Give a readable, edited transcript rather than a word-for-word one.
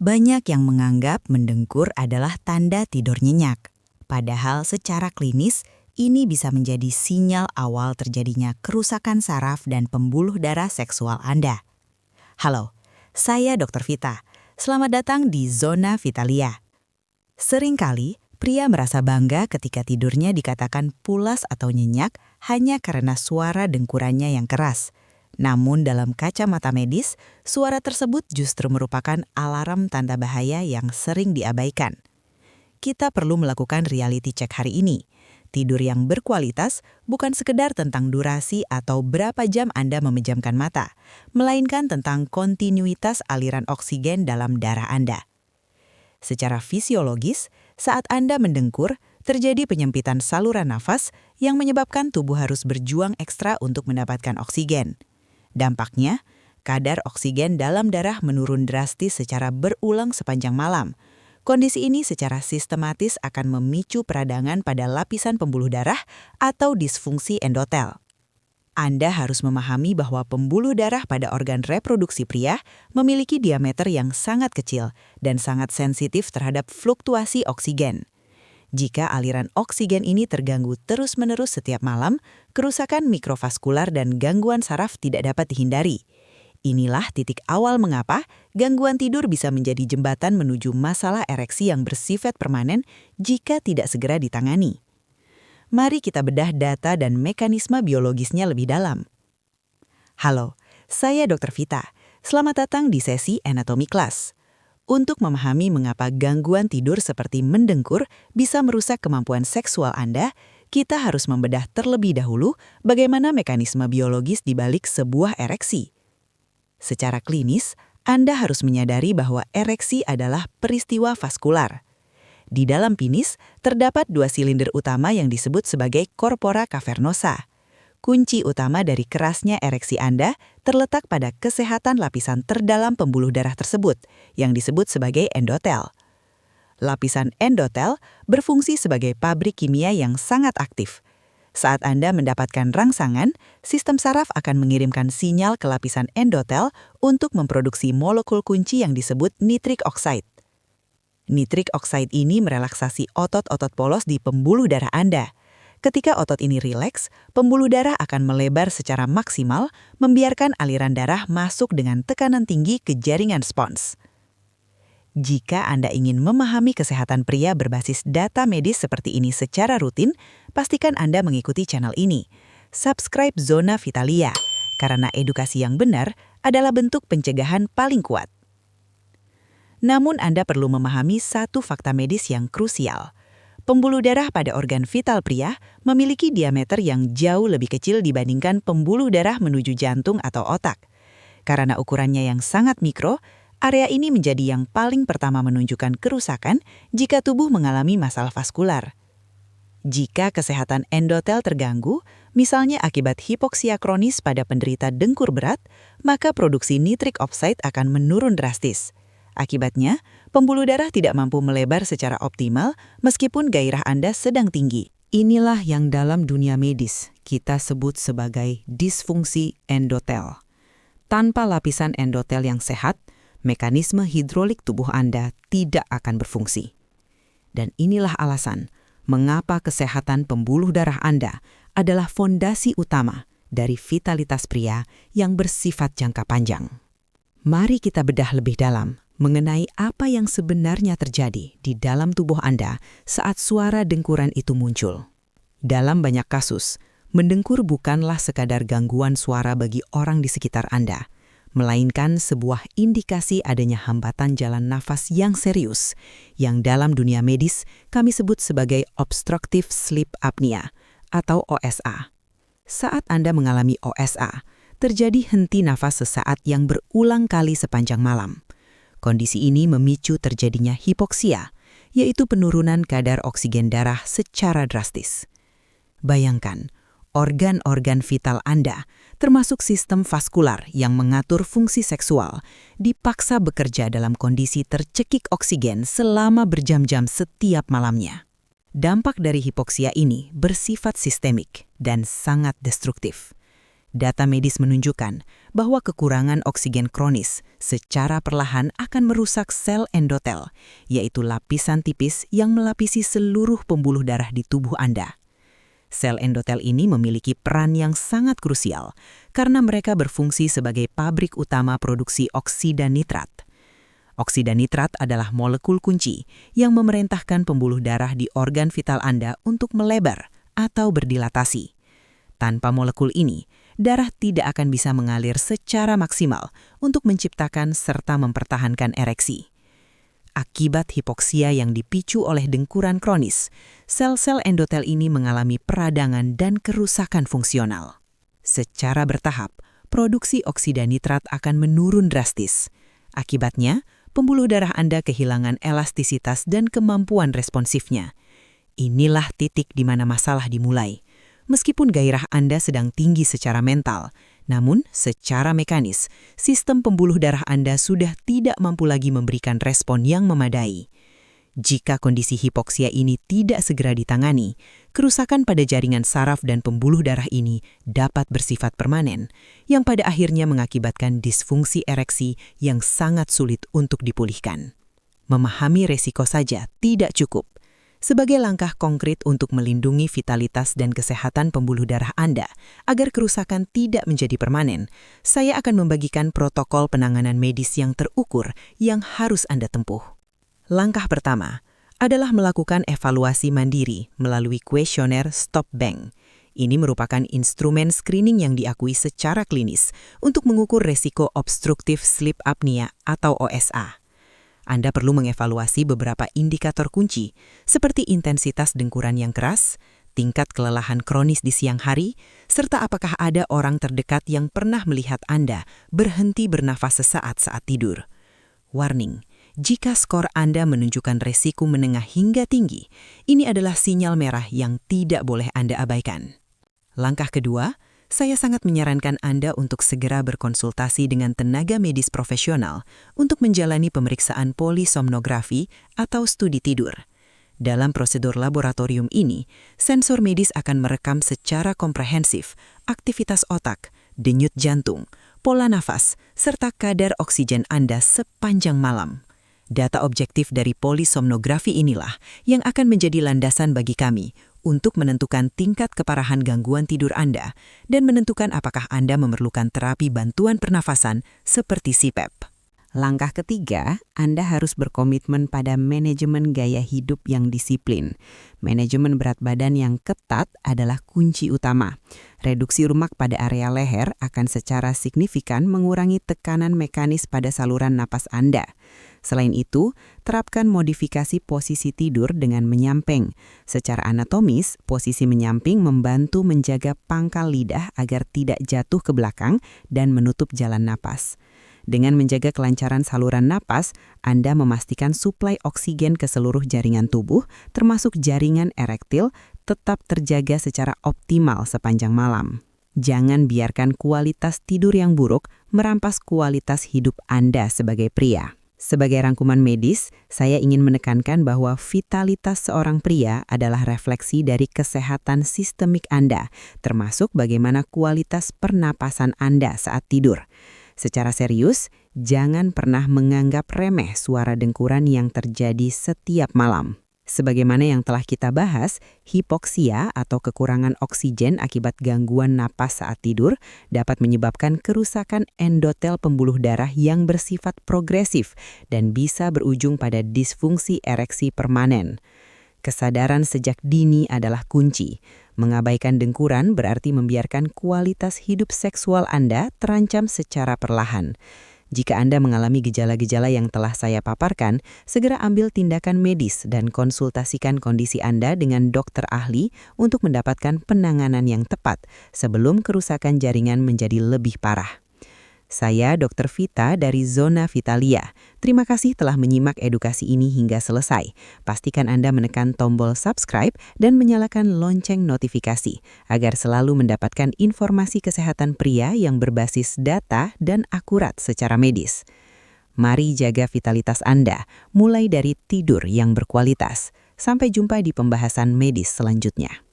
Banyak yang menganggap mendengkur adalah tanda tidur nyenyak. Padahal secara klinis, ini bisa menjadi sinyal awal terjadinya kerusakan saraf dan pembuluh darah seksual Anda. Halo, saya Dr. Vita. Selamat datang di Zona Vitalia. Seringkali, pria merasa bangga ketika tidurnya dikatakan pulas atau nyenyak hanya karena suara dengkurannya yang keras. Namun dalam kacamata medis, suara tersebut justru merupakan alarm tanda bahaya yang sering diabaikan. Kita perlu melakukan reality check hari ini. Tidur yang berkualitas bukan sekedar tentang durasi atau berapa jam Anda memejamkan mata, melainkan tentang kontinuitas aliran oksigen dalam darah Anda. Secara fisiologis, saat Anda mendengkur, terjadi penyempitan saluran nafas yang menyebabkan tubuh harus berjuang ekstra untuk mendapatkan oksigen. Dampaknya, kadar oksigen dalam darah menurun drastis secara berulang sepanjang malam. Kondisi ini secara sistematis akan memicu peradangan pada lapisan pembuluh darah atau disfungsi endotel. Anda harus memahami bahwa pembuluh darah pada organ reproduksi pria memiliki diameter yang sangat kecil dan sangat sensitif terhadap fluktuasi oksigen. Jika aliran oksigen ini terganggu terus-menerus setiap malam, kerusakan mikrovaskular dan gangguan saraf tidak dapat dihindari. Inilah titik awal mengapa gangguan tidur bisa menjadi jembatan menuju masalah ereksi yang bersifat permanen jika tidak segera ditangani. Mari kita bedah data dan mekanisme biologisnya lebih dalam. Halo, saya Dr. Vita. Selamat datang di sesi Anatomi Class. Untuk memahami mengapa gangguan tidur seperti mendengkur bisa merusak kemampuan seksual Anda, kita harus membedah terlebih dahulu bagaimana mekanisme biologis di balik sebuah ereksi. Secara klinis, Anda harus menyadari bahwa ereksi adalah peristiwa vaskular. Di dalam penis, terdapat dua silinder utama yang disebut sebagai corpora cavernosa. Kunci utama dari kerasnya ereksi Anda terletak pada kesehatan lapisan terdalam pembuluh darah tersebut, yang disebut sebagai endotel. Lapisan endotel berfungsi sebagai pabrik kimia yang sangat aktif. Saat Anda mendapatkan rangsangan, sistem saraf akan mengirimkan sinyal ke lapisan endotel untuk memproduksi molekul kunci yang disebut nitric oxide. Nitric oxide ini merelaksasi otot-otot polos di pembuluh darah Anda. Ketika otot ini rileks, pembuluh darah akan melebar secara maksimal, membiarkan aliran darah masuk dengan tekanan tinggi ke jaringan spons. Jika Anda ingin memahami kesehatan pria berbasis data medis seperti ini secara rutin, pastikan Anda mengikuti channel ini. Subscribe Zona Vitalia, karena edukasi yang benar adalah bentuk pencegahan paling kuat. Namun Anda perlu memahami satu fakta medis yang krusial. Pembuluh darah pada organ vital pria memiliki diameter yang jauh lebih kecil dibandingkan pembuluh darah menuju jantung atau otak. Karena ukurannya yang sangat mikro, area ini menjadi yang paling pertama menunjukkan kerusakan jika tubuh mengalami masalah vaskular. Jika kesehatan endotel terganggu, misalnya akibat hipoksia kronis pada penderita dengkur berat, maka produksi nitric oxide akan menurun drastis. Akibatnya, pembuluh darah tidak mampu melebar secara optimal meskipun gairah Anda sedang tinggi. Inilah yang dalam dunia medis kita sebut sebagai disfungsi endotel. Tanpa lapisan endotel yang sehat, mekanisme hidrolik tubuh Anda tidak akan berfungsi. Dan inilah alasan mengapa kesehatan pembuluh darah Anda adalah fondasi utama dari vitalitas pria yang bersifat jangka panjang. Mari kita bedah lebih dalam mengenai apa yang sebenarnya terjadi di dalam tubuh Anda saat suara dengkuran itu muncul. Dalam banyak kasus, mendengkur bukanlah sekadar gangguan suara bagi orang di sekitar Anda, melainkan sebuah indikasi adanya hambatan jalan nafas yang serius, yang dalam dunia medis kami sebut sebagai obstructive sleep apnea atau OSA. Saat Anda mengalami OSA, terjadi henti nafas sesaat yang berulang kali sepanjang malam. Kondisi ini memicu terjadinya hipoksia, yaitu penurunan kadar oksigen darah secara drastis. Bayangkan, organ-organ vital Anda, termasuk sistem vaskular yang mengatur fungsi seksual, dipaksa bekerja dalam kondisi tercekik oksigen selama berjam-jam setiap malamnya. Dampak dari hipoksia ini bersifat sistemik dan sangat destruktif. Data medis menunjukkan bahwa kekurangan oksigen kronis secara perlahan akan merusak sel endotel, yaitu lapisan tipis yang melapisi seluruh pembuluh darah di tubuh Anda. Sel endotel ini memiliki peran yang sangat krusial karena mereka berfungsi sebagai pabrik utama produksi oksida nitrat. Oksida nitrat adalah molekul kunci yang memerintahkan pembuluh darah di organ vital Anda untuk melebar atau berdilatasi. Tanpa molekul ini, darah tidak akan bisa mengalir secara maksimal untuk menciptakan serta mempertahankan ereksi. Akibat hipoksia yang dipicu oleh dengkuran kronis, sel-sel endotel ini mengalami peradangan dan kerusakan fungsional. Secara bertahap, produksi oksida nitrat akan menurun drastis. Akibatnya, pembuluh darah Anda kehilangan elastisitas dan kemampuan responsifnya. Inilah titik di mana masalah dimulai. Meskipun gairah Anda sedang tinggi secara mental, namun secara mekanis, sistem pembuluh darah Anda sudah tidak mampu lagi memberikan respon yang memadai. Jika kondisi hipoksia ini tidak segera ditangani, kerusakan pada jaringan saraf dan pembuluh darah ini dapat bersifat permanen, yang pada akhirnya mengakibatkan disfungsi ereksi yang sangat sulit untuk dipulihkan. Memahami resiko saja tidak cukup. Sebagai langkah konkret untuk melindungi vitalitas dan kesehatan pembuluh darah Anda agar kerusakan tidak menjadi permanen, saya akan membagikan protokol penanganan medis yang terukur yang harus Anda tempuh. Langkah pertama adalah melakukan evaluasi mandiri melalui kuesioner Stop Bang. Ini merupakan instrumen screening yang diakui secara klinis untuk mengukur resiko obstruktif sleep apnea atau OSA. Anda perlu mengevaluasi beberapa indikator kunci, seperti intensitas dengkuran yang keras, tingkat kelelahan kronis di siang hari, serta apakah ada orang terdekat yang pernah melihat Anda berhenti bernafas sesaat saat tidur. Warning, jika skor Anda menunjukkan resiko menengah hingga tinggi, ini adalah sinyal merah yang tidak boleh Anda abaikan. Langkah kedua, saya sangat menyarankan Anda untuk segera berkonsultasi dengan tenaga medis profesional untuk menjalani pemeriksaan polisomnografi atau studi tidur. Dalam prosedur laboratorium ini, sensor medis akan merekam secara komprehensif aktivitas otak, denyut jantung, pola nafas, serta kadar oksigen Anda sepanjang malam. Data objektif dari polisomnografi inilah yang akan menjadi landasan bagi kami untuk menentukan tingkat keparahan gangguan tidur Anda dan menentukan apakah Anda memerlukan terapi bantuan pernafasan seperti CPAP. Langkah ketiga, Anda harus berkomitmen pada manajemen gaya hidup yang disiplin. Manajemen berat badan yang ketat adalah kunci utama. Reduksi lemak pada area leher akan secara signifikan mengurangi tekanan mekanis pada saluran napas Anda. Selain itu, terapkan modifikasi posisi tidur dengan menyamping. Secara anatomis, posisi menyamping membantu menjaga pangkal lidah agar tidak jatuh ke belakang dan menutup jalan napas. Dengan menjaga kelancaran saluran napas, Anda memastikan suplai oksigen ke seluruh jaringan tubuh, termasuk jaringan erektil, tetap terjaga secara optimal sepanjang malam. Jangan biarkan kualitas tidur yang buruk merampas kualitas hidup Anda sebagai pria. Sebagai rangkuman medis, saya ingin menekankan bahwa vitalitas seorang pria adalah refleksi dari kesehatan sistemik Anda, termasuk bagaimana kualitas pernapasan Anda saat tidur. Secara serius, jangan pernah menganggap remeh suara dengkuran yang terjadi setiap malam. Sebagaimana yang telah kita bahas, hipoksia atau kekurangan oksigen akibat gangguan napas saat tidur dapat menyebabkan kerusakan endotel pembuluh darah yang bersifat progresif dan bisa berujung pada disfungsi ereksi permanen. Kesadaran sejak dini adalah kunci. Mengabaikan dengkuran berarti membiarkan kualitas hidup seksual Anda terancam secara perlahan. Jika Anda mengalami gejala-gejala yang telah saya paparkan, segera ambil tindakan medis dan konsultasikan kondisi Anda dengan dokter ahli untuk mendapatkan penanganan yang tepat sebelum kerusakan jaringan menjadi lebih parah. Saya Dr. Vita dari Zona Vitalia. Terima kasih telah menyimak edukasi ini hingga selesai. Pastikan Anda menekan tombol subscribe dan menyalakan lonceng notifikasi agar selalu mendapatkan informasi kesehatan pria yang berbasis data dan akurat secara medis. Mari jaga vitalitas Anda, mulai dari tidur yang berkualitas. Sampai jumpa di pembahasan medis selanjutnya.